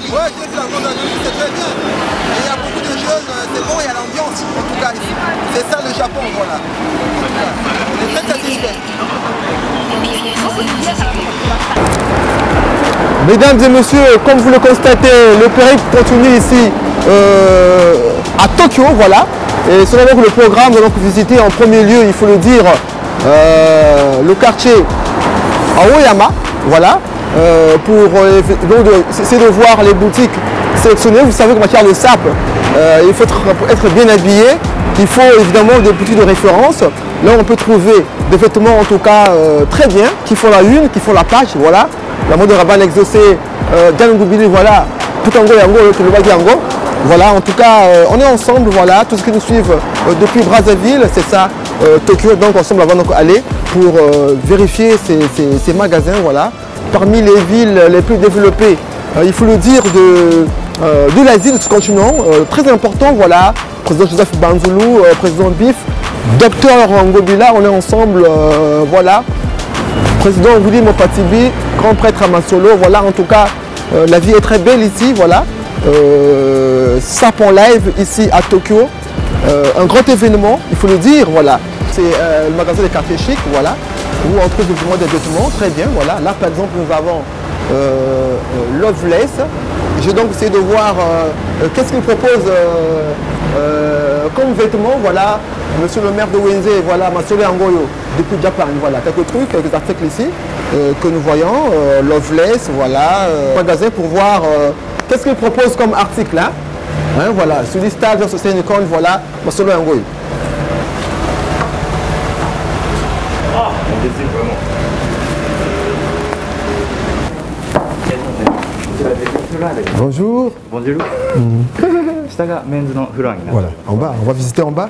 Ouais, je dis la grande Indonésie, c'est très bien. Et il y a beaucoup de jeunes, c'est bon, il y a l'ambiance, en tout cas ici. C'est ça le Japon, voilà. En tout cas, on est très satisfait. Mesdames et messieurs, comme vous le constatez, le périple continue ici à Tokyo, voilà. Et selon donc le programme, nous allons visiter en premier lieu, il faut le dire, le quartier Aoyama, voilà, pour essayer de voir les boutiques sélectionnées. Vous savez qu'en matière de sap, il faut être bien habillé. Il faut évidemment des boutiques de référence. Là, on peut trouver des vêtements en tout cas très bien, qui font la une, qui font la page, voilà. La mode de Rabanne exaucée, Djangubili, voilà, tout en Yango, le Yango. Voilà, en tout cas, on est ensemble, voilà, tous ceux qui nous suivent depuis Brazzaville, c'est ça, Tokyo, donc ensemble, on va donc aller pour vérifier ces magasins, voilà. Parmi les villes les plus développées, il faut le dire, de l'Asie, de ce continent, très important, voilà. Président Joseph Banzoulou, président BIF, docteur Ngobila, on est ensemble, voilà. Président Willy Mopatibi, grand prêtre à Masolo, voilà, en tout cas, la vie est très belle ici, voilà. SAP en live ici à Tokyo, un grand événement, il faut le dire, voilà. C'est le magasin des quartiers chics, voilà, où on trouve évidemment des vêtements, très bien, voilà. Là, par exemple, nous avons Loveless. J'ai donc essayé de voir qu'est-ce qu'il propose comme vêtements, voilà. Monsieur le maire de Wenze, voilà, Masole Angoyo, depuis Japan, voilà, quelques trucs, quelques articles ici que nous voyons, Loveless, voilà, magasin pour voir qu'est-ce qu'il propose comme article, hein, voilà, sur les stages, sur ces icônes, voilà, Masole Angoyo. Ah, on désire vraiment. Bonjour. Bonjour. Voilà, en bas, on va visiter en bas.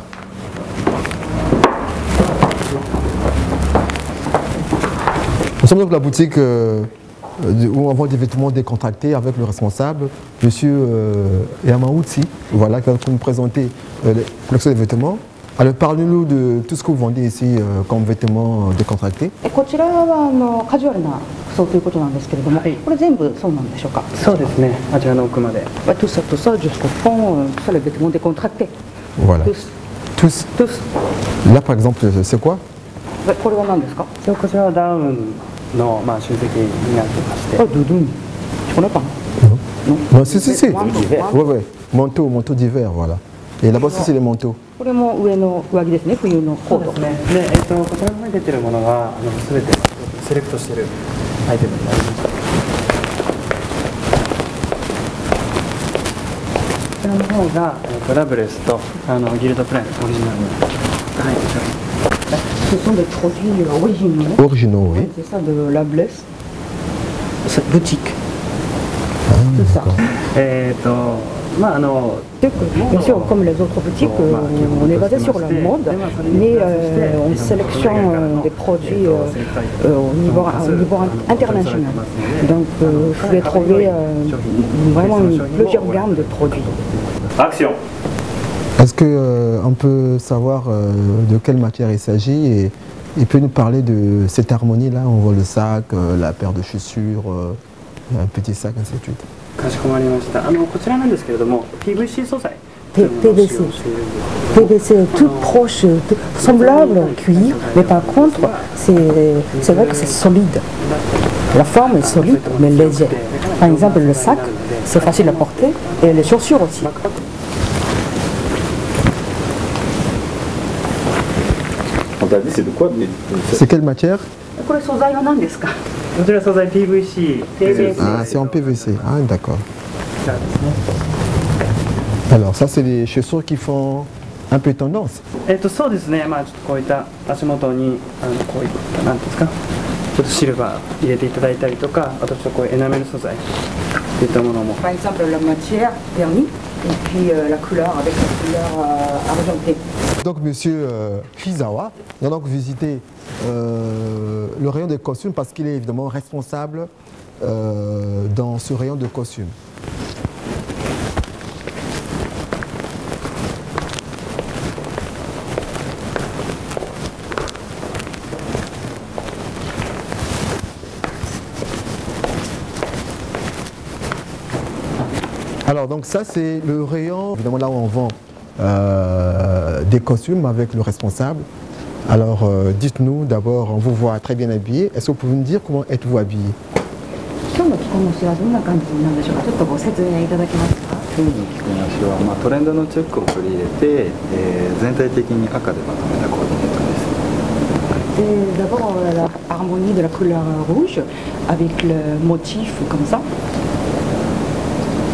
Nous sommes donc la boutique où on vend des vêtements décontractés avec le responsable, monsieur Yamauchi, voilà, qui va nous présenter la collection des vêtements. Alors parlez-nous de tout ce que vous vendez ici comme vêtements décontractés. こちらはカジュアルな服装ということなんですけれども、これ全部そうなんでしょうか。そうですね。あちらの奥まで。Tout ça, jusqu'au fond, tout ça, les vêtements décontractés. Voilà. Tous. Là par exemple, c'est quoi? これは何ですか？こちらはダウンの集積になってまして。ドゥドゥン。Je connais pas. Non, si. Ouais. Manteau d'hiver, voilà. Et là-bas aussi, c'est les manteaux. これも上の上着ですね、冬のコート。で、こちらに出ているものが全てセレクトしているアイテムになります。こちらの方がラブレスとギルドプライムオリジナルの。はい。Ce sont des produits originaux. Originaux, oui. C'est ça, de la Blesse. Cette boutique. Tout ça. Bien sûr, comme les autres boutiques, on est basé sur la mode, mais on sélectionne des produits au niveau international. Donc, vous pouvez trouver vraiment plusieurs gammes de produits. Action. Est-ce qu'on peut savoir de quelle matière il s'agit et il peut nous parler de cette harmonie-là? On voit le sac, la paire de chaussures, un petit sac, ainsi de suite. かしこまりました。こちらなんですけれども、PVC 素材。PVC tout proche, tout semblable au cuir, mais par contre, c'est vrai que c'est solide. La forme est solide, mais légère. Par exemple, le sac, c'est facile à porter, et les chaussures aussi. On t'a dit c'est de quoi? C'est quelle matière? これ素材は何ですか？こちら素材 PVC。Ah, c'est en PVC. Ah, d'accord. Alors, ça, c'est les chaussures qui font un peu tendance. そうですね。ちょっとこういった足元にこういったなんですか、ちょっとシルバー入れていただいたりとか、あとちょっとこういうエナメル素材といったものも。Par exemple, la matière vernis et puis la couleur avec la couleur argentée. Donc, monsieur Fizawa, on a donc visité le rayon des costumes parce qu'il est évidemment responsable dans ce rayon de costumes. Alors donc ça c'est le rayon, évidemment là où on vend des costumes avec le responsable. Alors dites-nous d'abord, on vous voit très bien habillé. Est-ce que vous pouvez nous dire comment êtes-vous habillé? 今日の着こなしはどんな感じなんでしょうか。ちょっとご説明いただけますか。今日の着こなしは、トレンドのチェックを取り入れて、全体的に赤でまとめたコーディネートです。D'abord la harmonie de la couleur rouge avec le motif comme ça.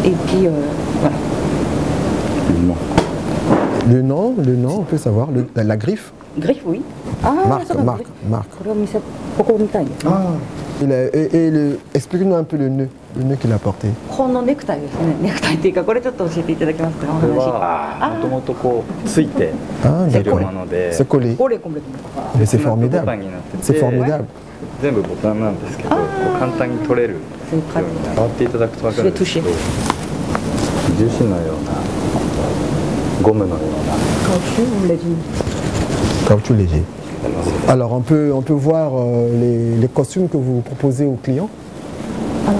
Et puis voilà. Le nom, on peut savoir, la griffe. Griffe, oui. Ah, Marque. Expliquez-nous un peu le nœud qu'il a porté. このネクタイですね。ネクタイっていうかこれちょっと教えていただけますか。おこれ話。はもともとこうついて着るもので、 C'est collé. これコンプレート。 Mais c'est ボタ formidable. ンになってて、 C'est formidable. 全部ボタンなんですけど、こう簡単に取れるように触っていただくと分かるんですけど、樹脂のようなゴムのような Caoutchouc léger. Alors on peut voir les costumes que vous proposez aux clients. お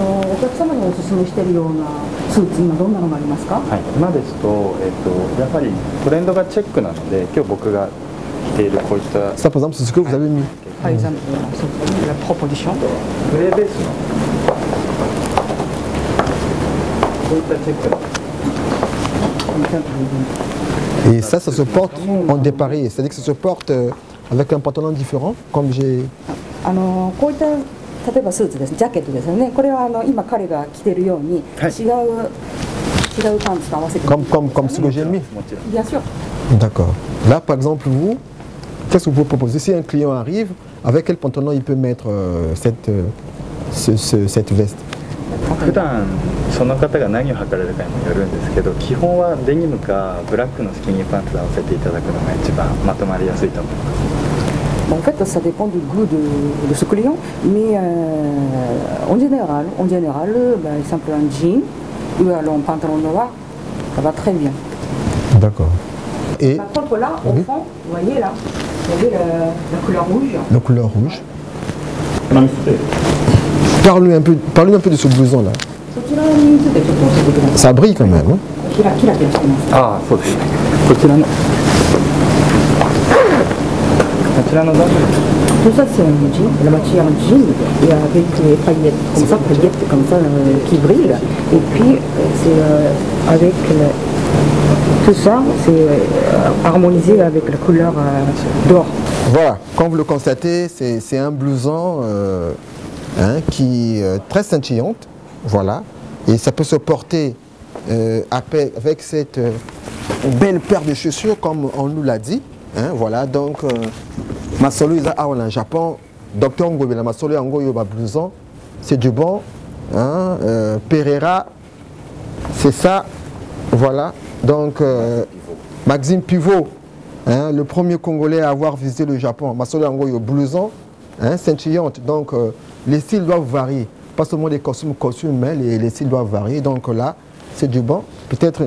客様におすすめしているようなスーツ今どんなのがありますか。はい、今ですと、やはりトレンドがチェックなので、今日僕が着ているこういった Ça par exemple c'est ce que vous avez mis. Par exemple, la proposition. グレーベースのこういったチェックの Et ça se porte en déparé, c'est-à-dire que ça se porte avec un pantalon différent, comme j'ai... こういった例えばスーツです、ジャケットですよね。これは今彼が着ているように違うパンツと合わせて。Comme ce que j'ai mis. Bien sûr. D'accord. Là par exemple vous, qu'est-ce que vous proposez? Si un client arrive, avec quel pantalon il peut mettre cette veste? 普段その方が何を履かれるかにもよるんですけど、基本はデニムかブラックのスキニーパンツで合わせていただくのが一番まとまりやすいと思います。 En fait, ça dépend du goût de ce client, mais en général, simple un jean ou alors un pantalon noir, ça va très bien. D'accord. Et par contre là, au fond, vous voyez là, vous voyez la couleur rouge. La couleur rouge. Parle-nous un peu de ce blouson là. Ça brille quand même. Hein? キラキラとしてます。ああ、そうですね。こちらのザブ Tout ça c'est un jean, la matière jean, et avec les paillettes comme ça qui brillent. Et puis c'est avec tout ça, c'est harmonisé avec la couleur d'or. Voilà, comme vous le constatez, c'est un blouson qui est très scintillante, voilà, et ça peut se porter avec cette belle paire de chaussures comme on nous l'a dit, hein, voilà, donc Masolo au Japon, Docteur Ngobe, la Masolo Ngoyo blouson, c'est du bon, hein, Pereira, c'est ça, voilà, donc Maxime Pivot, hein, le premier Congolais à avoir visité le Japon, Masolo Ngoyo blouson, hein, scintillante, donc les styles doivent varier, pas seulement les costumes, mais les styles doivent varier, donc là, c'est du bon, peut-être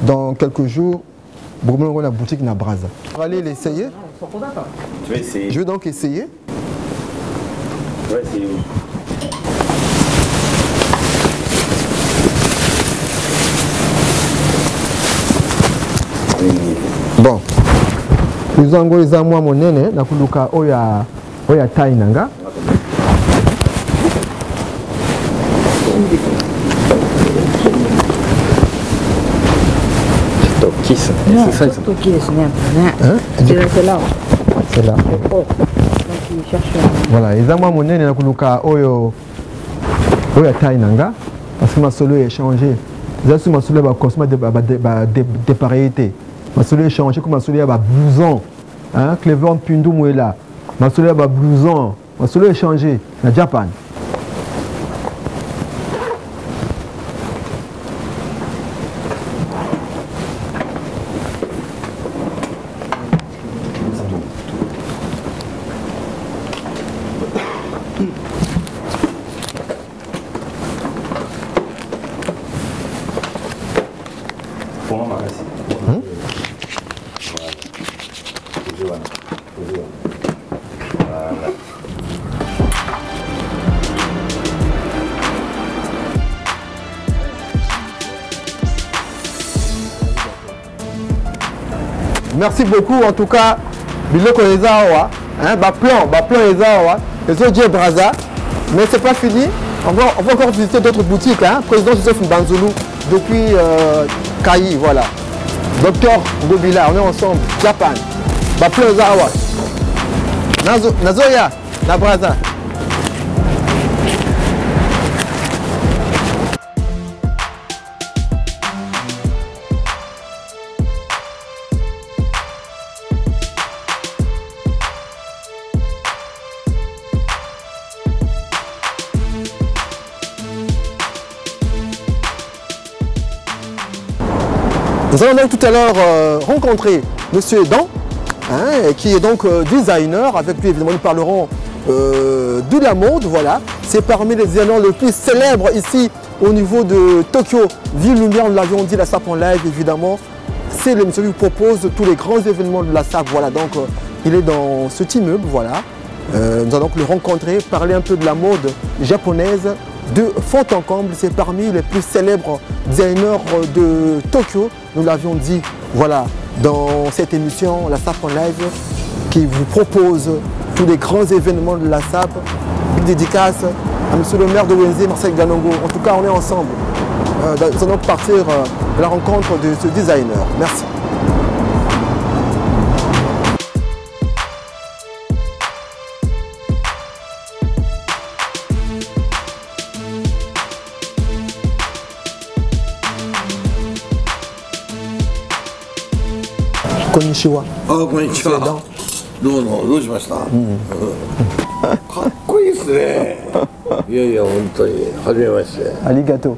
dans quelques jours, la boutique n'a Braza. On va aller l'essayer. Tu vas essayer. Je vais donc essayer. Tu vas essayer où? Bon. Nous avons les amours monene na kuluka oya taille nanga. C'est là. C'est là. Voilà, les amours monene na kuluka oya taille nanga parce que ma solo est changé. Là sur ma solo ba cosma de pareilité. Ma solo est changé comme ma solo ba blouson. Hein, Cleveland Pindu Mouela. Ma solo ba blouson. Ma solo est changé na Japan. merci beaucoup. En tout cas, biloko ezawa, hein, plan ezawa, les autres Braza. Mais c'est pas fini. On va encore visiter d'autres boutiques. Hein. Président Joseph Mbanzoulou depuis Kayi, voilà. Docteur Gobila, on est ensemble. Japan. Plan ezawa. Nazoya, na Braza. Nous allons donc tout à l'heure rencontrer M. Dan, hein, qui est donc designer. Avec lui, évidemment, nous parlerons de la mode. Voilà. C'est parmi les designers les plus célèbres ici au niveau de Tokyo. Ville Lumière, nous l'avions dit, la SAP en live, évidemment. C'est l'émission qui vous propose tous les grands événements de la SAP. Voilà, donc il est dans cet immeuble. Voilà. Nous allons donc le rencontrer, parler un peu de la mode japonaise. De fond en comble, c'est parmi les plus célèbres designers de Tokyo. Nous l'avions dit, voilà, dans cette émission, la SAP en live, qui vous propose tous les grands événements de la SAP. Une dédicace à M. le maire de Wenze, Marcel Ganongo. En tout cas, on est ensemble. Nous allons partir à la rencontre de ce designer. Merci. Konnichiwa. Ah, konnichiwa.どうも、どうしました。かっこいいですね。いやいや、本当に、はじめまして。ありがとう。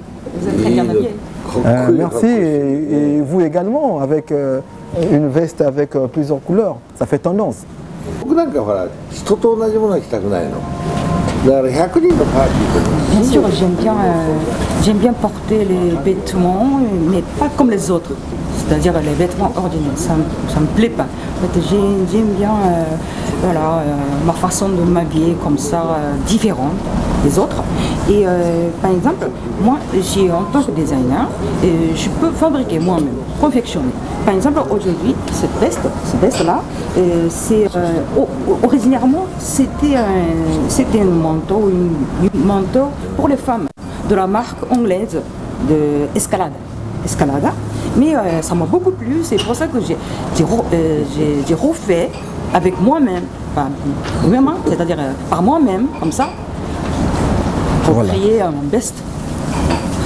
Merci et vous également avec une veste avec plusieurs couleurs. Ça fait tendance. 僕なんかほら、人と同じものは着たくないの。だから100人のパーティー Bien sûr, j'aime bien porter les vêtements, mais pas comme les autres. C'est-à-dire les vêtements ordinaires, ça me plaît pas. En fait, j'aime bien voilà, ma façon de m'habiller comme ça, différente des autres. Et par exemple, moi, en tant que designer, je peux fabriquer moi-même, confectionner. Par exemple, aujourd'hui, cette veste-là, originairement, c'était un manteau, une manteau pour les femmes de la marque anglaise de Escalada. Mais ça m'a beaucoup plu, c'est pour ça que j'ai refait avec moi-même, c'est-à-dire par moi-même, comme ça, pour créer un best.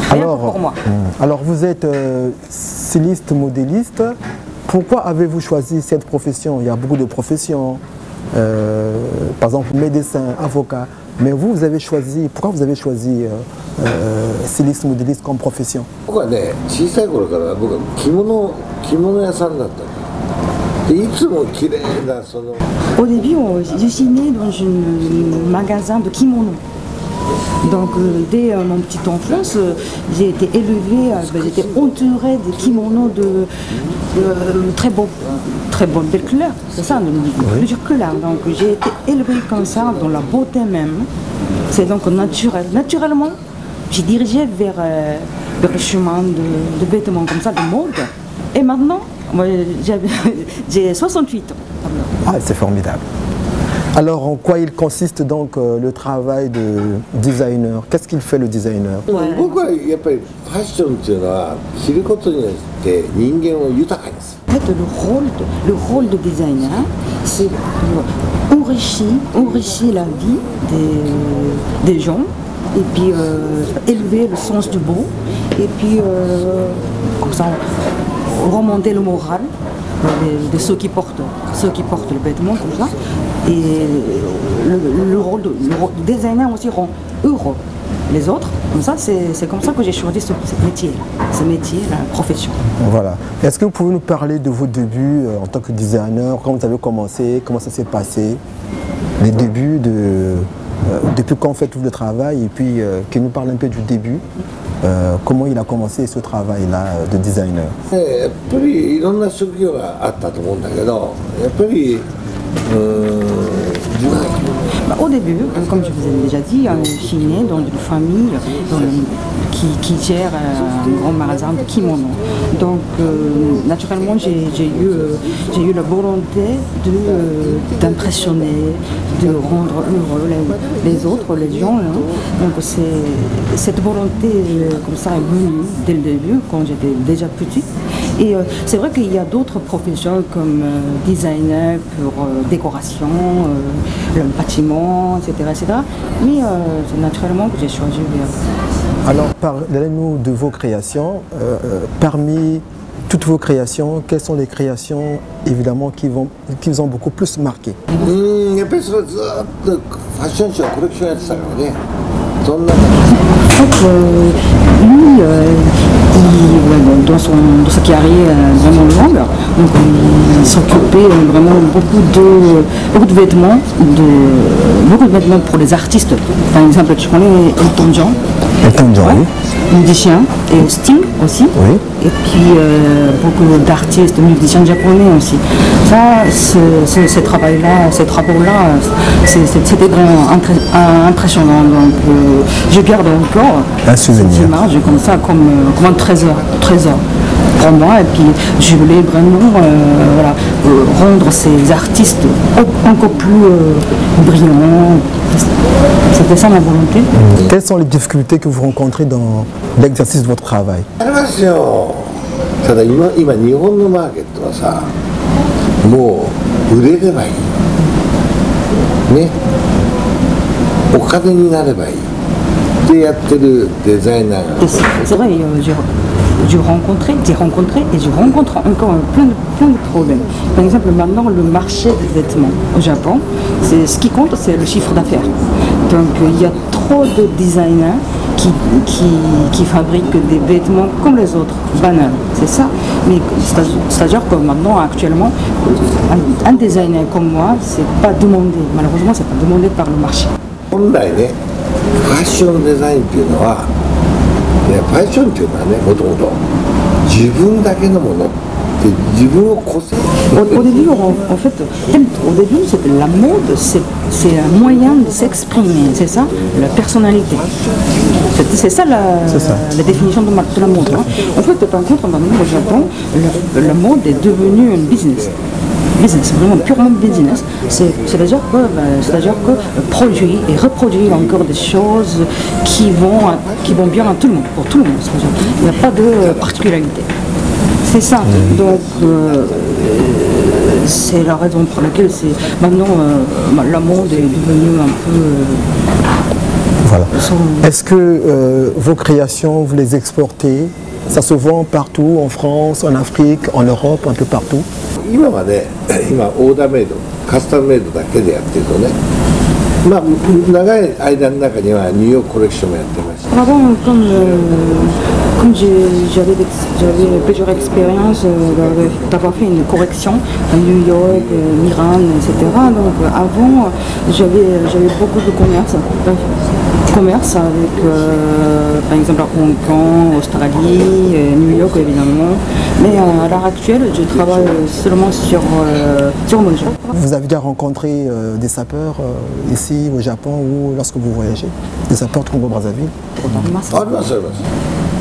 Pour moi. Alors vous êtes styliste, modéliste. Pourquoi avez-vous choisi cette profession? Il y a beaucoup de professions, par exemple médecin, avocat. Mais vous avez choisi, pourquoi vous avez choisi styliste, modéliste comme profession? 僕はね、小さい頃から僕は着物屋さんだったでいつも綺麗なその Au début, je suis née dans un magasin de kimono. Donc dès mon petite enfance, j'ai été élevée, j'étais entourée de kimonos de très bonne belle couleur, c'est ça, plusieurs couleurs. Donc j'ai été élevée comme ça, dans la beauté même. C'est donc naturel. Naturellement, j'ai dirigé vers le chemin de vêtements comme ça, de mode. Et maintenant, j'ai 68 ans. Ah, c'est formidable. Alors, en quoi il consiste donc le travail de designer? Qu'est-ce qu'il fait le designer? 僕はやっぱりファッションっていうのは着ることによって人間を豊かにする。 En fait, le rôle de designer, c'est enrichir la vie des gens et puis élever le sens du beau et puis comme ça remonter le moral de ceux qui portent le vêtement comme ça. Et le rôle de designer aussi rend heureux les autres. Comme ça, c'est comme ça que j'ai choisi ce métier, la profession. Voilà. Est-ce que vous pouvez nous parler de vos débuts en tant que designer? Quand vous avez commencé, comment ça s'est passé? Les débuts depuis quand faites-vous le travail? Et puis, qu'il nous parle un peu du début. Comment il a commencé ce travail-là de designer? やっぱりいろんな職業があったと思うんだけど、やっぱり Au début, comme je vous ai déjà dit, je suis née dans une famille qui gère un grand magasin de kimono. Donc naturellement j'ai eu la volonté d'impressionner, de rendre heureux les autres, les gens. Hein. Donc cette volonté comme ça est venue dès le début quand j'étais déjà petite. Et c'est vrai qu'il y a d'autres professions comme designer pour décoration, le bâtiment, etc. Mais c'est naturellement que j'ai choisi. Alors, parlez-nous de vos créations. Parmi toutes vos créations, quelles sont les créations évidemment qui vous ont beaucoup plus marqué? やっぱりそれずっとファッションショーコレクションやってたからね。そんな En fait, lui, dans sa carrière vraiment longue, donc, il s'occupait vraiment beaucoup de vêtements, pour les artistes. Par exemple, tu connais Elton John. Elton John, oui. Musicien, et Sting aussi. Oui. Et puis beaucoup d'artistes, musiciens japonais aussi. Ça, ces travaux-là, c'était vraiment impressionnant. Donc, je garde encore un souvenir. Cette image comme ça, comme un trésor pour moi. Et puis, je voulais vraiment rendre ces artistes encore plus brillants. C'était ça ma volonté. Quelles sont les difficultés que vous rencontrez dans l'exercice de votre travail? ありますよ。ただ今日本のマーケットはさ、もう売れればいいね、お金になればいいってやってるデザイナーが。 C'est vrai, j'ai rencontré et je rencontre encore plein de problèmes. Par exemple, maintenant, le marché des vêtements au Japon, ce qui compte, c'est le chiffre d'affaires. Donc, il y a trop de designers qui fabriquent des vêtements comme les autres, banals, c'est ça. Mais c'est-à-dire que maintenant, actuellement, un designer comme moi, c'est pas demandé. Malheureusement, c'est pas demandé par le marché. 本来ね、ファッションデザインっていうのは、ファッションっていうのはね、もともと自分だけのものって自分を個性。Au début, en fait, c'était la mode, c'est un moyen de s'exprimer, c'est ça, la personnalité. C'est ça la définition de la mode. Hein. En fait, par contre, maintenant au Japon, la mode est devenue un business. Vraiment purement business. C'est-à-dire que produire et reproduire encore des choses qui vont bien à tout le monde, pour tout le monde. Il n'y a pas de particularité. C'est ça. Donc, c'est la raison pour laquelle maintenant la mode est devenue un peu... Voilà. Est-ce que vos créations, vous les exportez? Ça se vend partout, en France, en Afrique, en Europe, un peu partout? 今はね、今オーダーメイド、カスタムメイドだけでやってるとね、まあ長い間の中にはニューヨークコレクションもやってました。 Avant, comme j'avais plusieurs expériences d'avoir fait une correction à New York, Iran, etc. Donc avant, j'avais beaucoup de commerce avec, par exemple, Hong Kong, Australie, New York évidemment. Mais à l'heure actuelle, je travaille seulement sur Mojo. Vous avez déjà rencontré des sapeurs ici au Japon ou lorsque vous voyagez? Des sapeurs de Congo-Brazzaville?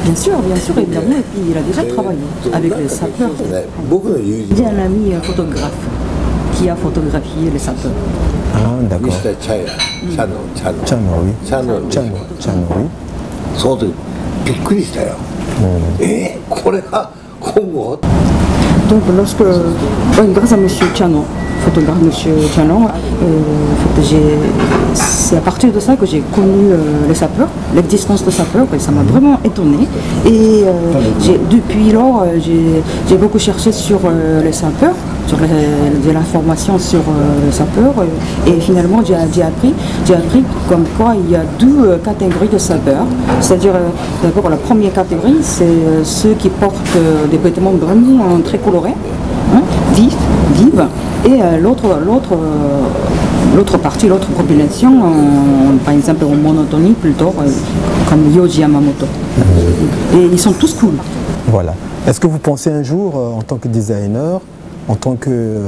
Bien sûr, évidemment. Et puis il a déjà travaillé avec les sapeurs. J'ai un ami photographe qui a photographié les sapeurs. Ah, d'accord. Chano, oui. Chano, oui. その時びっくりしたよ。これが今後。 Donc grâce à M. Chano, photographe M. Chano, c'est à partir de ça que j'ai connu les sapeurs, l'existence des sapeurs, et ça m'a vraiment étonnée. Et depuis lors, j'ai beaucoup cherché sur les sapeurs, sur de l'information sur les sapeurs, et finalement j'ai appris comme quoi il y a deux catégories de sapeurs. C'est-à-dire, d'abord la première catégorie, c'est ceux qui portent des vêtements vraiment très colorés, hein, vives, et l'autre partie, l'autre population, par exemple en monotonie plutôt, comme Yohji Yamamoto. Et ils sont tous cool. Voilà. Est-ce que vous pensez un jour, en tant que designer, en tant que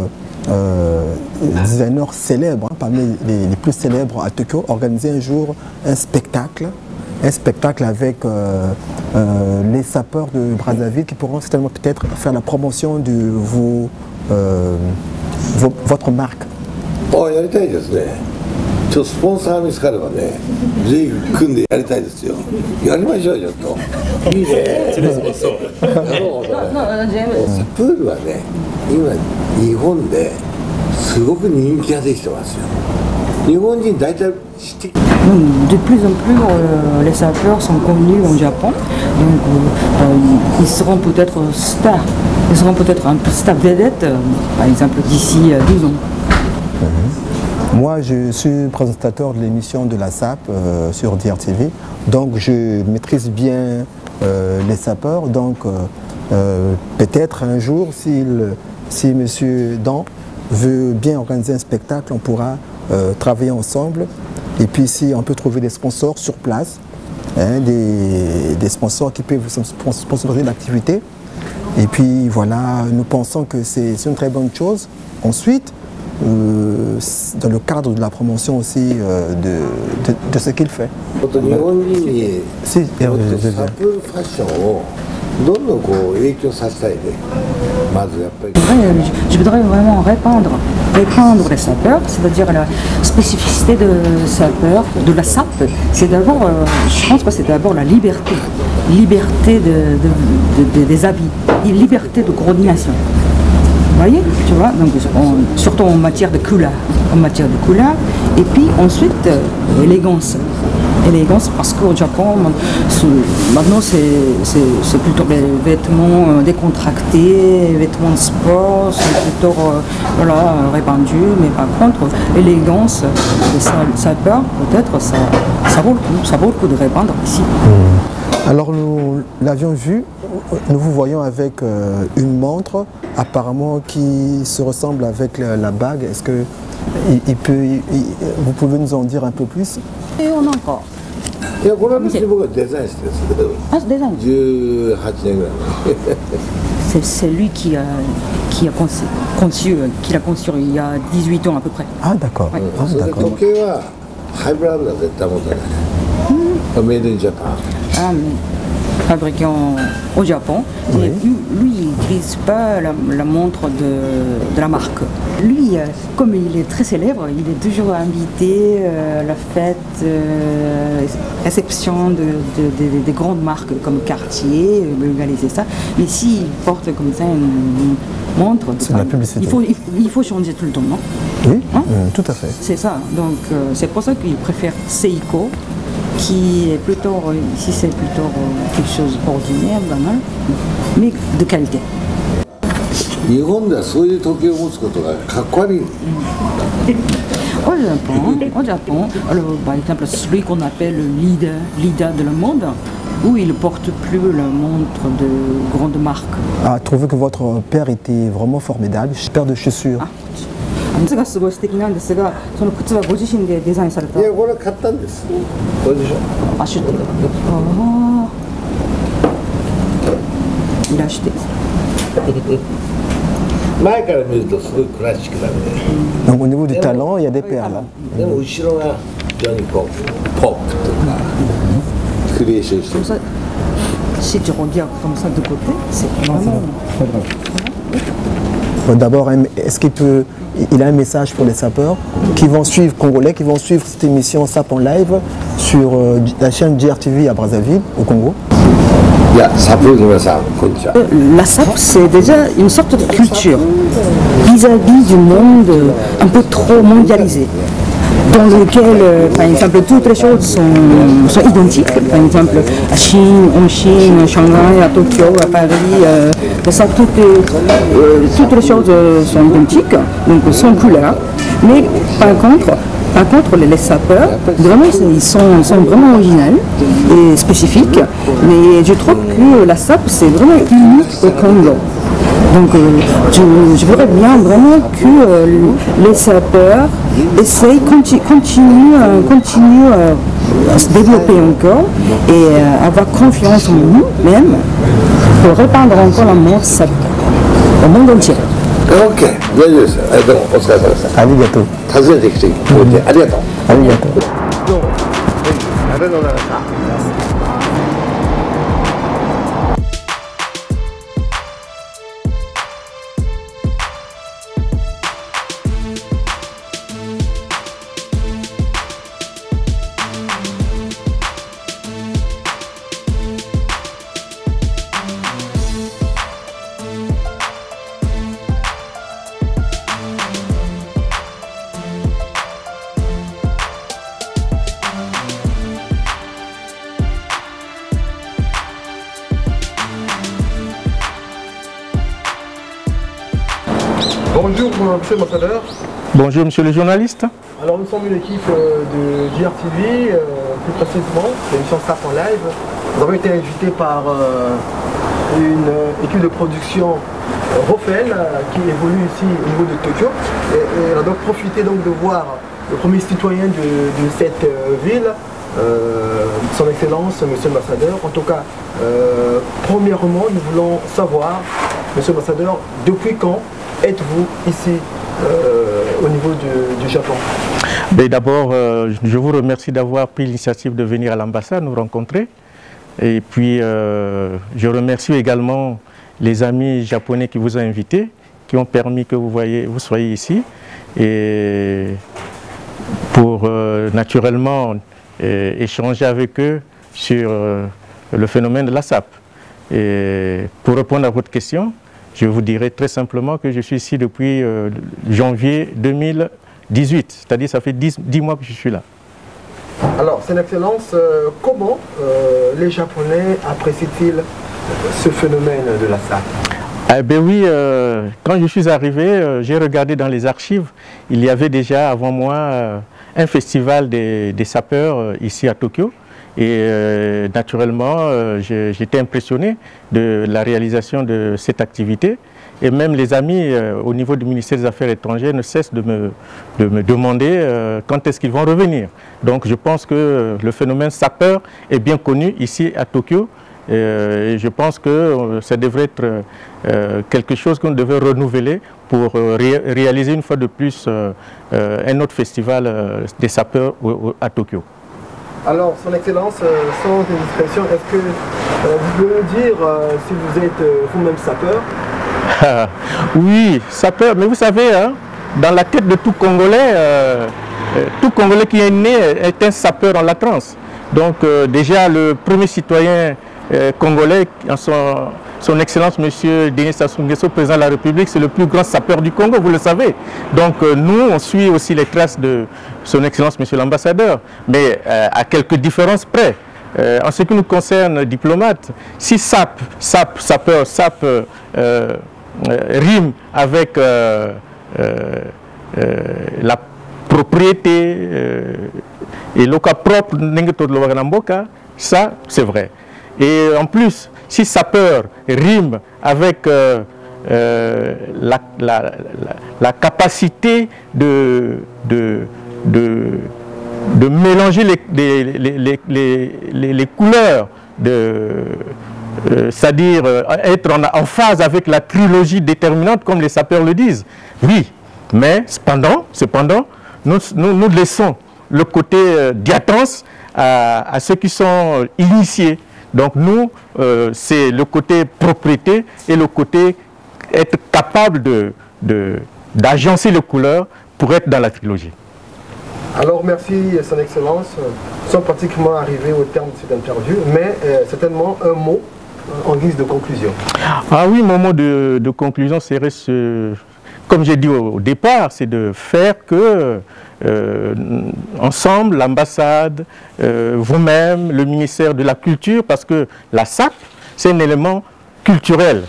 designers célèbres, hein, parmi les plus célèbres à Tokyo, organiser un jour un spectacle avec les sapeurs de Brazzaville qui pourront certainement peut-être faire la promotion de votre marque. Oh, やりたいですね。スポンサー見つかればね、ぜひ組んでやりたいですよ。やりましょうよちょっと。いいね。プールはね、今日本ですごく人気ができてますよ。日本人大体知って。De plus en plus, les sapeurs sont connus au Japon. Donc, ils seront peut-être stars. Ils seront peut-être un peu stars vedettes, par exemple, d'ici 12 ans. Moi, je suis présentateur de l'émission de la SAP sur DRTV. Donc, je maîtrise bien les sapeurs. Donc, peut-être un jour, si M. Dan veut bien organiser un spectacle, on pourra travailler ensemble. Et puis si on peut trouver des sponsors sur place, hein, des sponsors qui peuvent sponsoriser l'activité. Et puis voilà, nous pensons que c'est une très bonne chose. Ensuite, dans le cadre de la promotion aussi de ce qu'il fait. Je voudrais vraiment répandre les sapeurs, c'est-à-dire la spécificité de sapeurs, de la SAP, c'est d'abord, je pense que c'est d'abord la liberté des habits, liberté de coordination. Vous voyez, tu vois, donc surtout en matière de couleur, et puis ensuite élégance parce qu'au Japon maintenant c'est plutôt les vêtements décontractés, vêtements de sport, c'est plutôt voilà, répandu, mais par contre élégance, ça peur, peut-être ça vaut le coup de répandre ici. Alors nous l'avions vu, nous vous voyons avec une montre apparemment qui se ressemble avec la bague. Est-ce que vous pouvez nous en dire un peu plus? Et on a encore. C'est lui qui l'a conçu il y a 18 ans à peu près. Ah d'accord. Ouais. Ah, d'accord. Ah, mais fabriqué au Japon. Oui. Et lui, il n'utilise pas la montre de la marque. Lui, comme il est très célèbre, il est toujours invité à la fête, réception des grandes marques comme Cartier, c'est ça. Mais s'il porte comme ça une montre, la publicité. Il faut changer tout le temps, non? Oui, hein? Tout à fait. C'est ça. Donc c'est pour ça qu'il préfère Seiko, qui est plutôt, ici c'est plutôt quelque chose d'ordinaire, banal, mais de qualité. Au Japon, alors, par exemple, celui qu'on appelle le leader de le monde, où il ne porte plus la montre de grande marque. Ah, trouvé que votre père était vraiment formidable, père de chaussures. 靴がすごい素敵なんですが、その靴はご自身でデザインされた。いや、これ買ったんです。これでしょ。あ、シュッと。ああ。いらして。前から見るとすごいクラシックなんで。Donc au niveau du talent, il y a des perles. でも後ろが非常にこうポップとかクリエーションしてる。Si tu regardes comme ça de côté, c'est vraiment. D'abord, est-ce qu'il a un message pour les sapeurs qui vont suivre, congolais, qui vont suivre cette émission SAP en live sur la chaîne DRTV à Brazzaville, au Congo? La SAP, c'est déjà une sorte de culture vis-à-vis du monde un peu trop mondialisé, dans lequel, par exemple, toutes les choses sont identiques. Par exemple, en Chine, Shanghai, à Tokyo, à Paris, ça, toutes les choses sont identiques, donc sans couleur. Mais par contre, les sapeurs, vraiment, ils sont vraiment originaux et spécifiques. Mais je trouve que la SAP, c'est vraiment unique au Congo. Donc je voudrais bien vraiment que les sapeurs essayent, continuent à se développer encore et avoir confiance en nous-mêmes pour répandre encore la mort SAP au monde entier. OK、大丈夫です。どうもお疲れ様でした。ありがとう。訪ねてきてくれてありがとう。ありがとう。どうも。ありがとうございました。Bonjour monsieur l'ambassadeur. Bonjour monsieur le journaliste. Alors nous sommes une équipe de JRTV, plus précisément, l'émission SAP en live. Nous avons été invités par une équipe de production Rofel qui évolue ici au niveau de Tokyo. Et on a donc profité donc de voir le premier citoyen de cette ville, son excellence, monsieur l'ambassadeur. En tout cas, premièrement, nous voulons savoir, monsieur l'ambassadeur, depuis quand êtes-vous ici au niveau du Japon? D'abord, je vous remercie d'avoir pris l'initiative de venir à l'ambassade nous rencontrer. Et puis, je remercie également les amis japonais qui vous ont invités, qui ont permis que vous soyez ici. Et pour naturellement échanger avec eux sur le phénomène de la SAP. Et pour répondre à votre question, je vous dirais très simplement que je suis ici depuis janvier 2018, c'est-à-dire ça fait 10 mois que je suis là. Alors, Son Excellence, comment les Japonais apprécient-ils ce phénomène de la SAP? Eh bien oui, quand je suis arrivé, j'ai regardé dans les archives, il y avait déjà avant moi un festival des sapeurs ici à Tokyo. Et naturellement, j'étais impressionné de la réalisation de cette activité. Et même les amis au niveau du ministère des Affaires étrangères ne cessent de me demander quand est-ce qu'ils vont revenir. Donc je pense que le phénomène sapeur est bien connu ici à Tokyo. Et je pense que ça devrait être quelque chose qu'on devait renouveler pour réaliser une fois de plus un autre festival des sapeurs à Tokyo. Alors, Son Excellence, sans indiscrétion, est-ce que vous pouvez nous dire si vous êtes vous-même sapeur? Oui, sapeur, mais vous savez, hein, dans la tête de tout Congolais qui est né est un sapeur en latrance. Donc déjà, le premier citoyen congolais, son Excellence M. Denis Sassou Nguesso, président de la République, c'est le plus grand sapeur du Congo, vous le savez. Donc nous, on suit aussi les traces de son Excellence M. l'ambassadeur, mais à quelques différences près. En ce qui nous concerne, diplomates, si sapeur rime avec la propriété et le cas propre de ça c'est vrai. Et en plus, si sapeur rime avec la capacité de mélanger les couleurs, c'est-à-dire être en phase avec la trilogie déterminante, comme les sapeurs le disent. Oui, mais cependant nous laissons le côté diatense à ceux qui sont initiés. Donc nous, c'est le côté propriété et le côté être capable d'agencer les couleurs pour être dans la trilogie. Alors merci Son Excellence, nous sommes pratiquement arrivés au terme de cette interview, mais certainement un mot en guise de conclusion. Ah oui, mon mot de conclusion serait, comme j'ai dit au départ, c'est de faire que ensemble, l'ambassade, vous-même, le ministère de la Culture, parce que la SAP, c'est un élément culturel,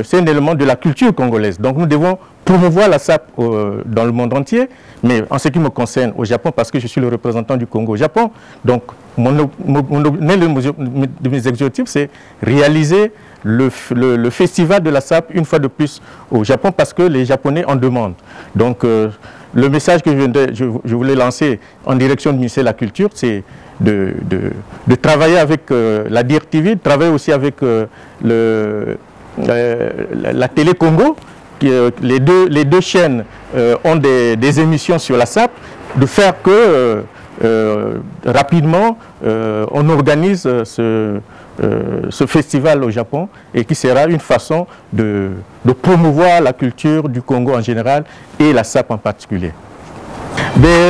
c'est un élément de la culture congolaise. Donc nous devons promouvoir la SAP dans le monde entier, mais en ce qui me concerne au Japon, parce que je suis le représentant du Congo au Japon, donc l'un de mes objectifs, c'est réaliser le festival de la SAP une fois de plus au Japon, parce que les Japonais en demandent. Donc le message que je voulais lancer en direction du ministère de la Culture, c'est de travailler avec la DIRTV, de travailler aussi avec la Télé Congo, les deux chaînes ont des émissions sur la SAP, de faire que rapidement on organise ce festival au Japon et qui sera une façon de promouvoir la culture du Congo en général et la SAP en particulier.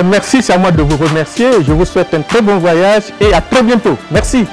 Merci, c'est à moi de vous remercier. Je vous souhaite un très bon voyage et à très bientôt. Merci.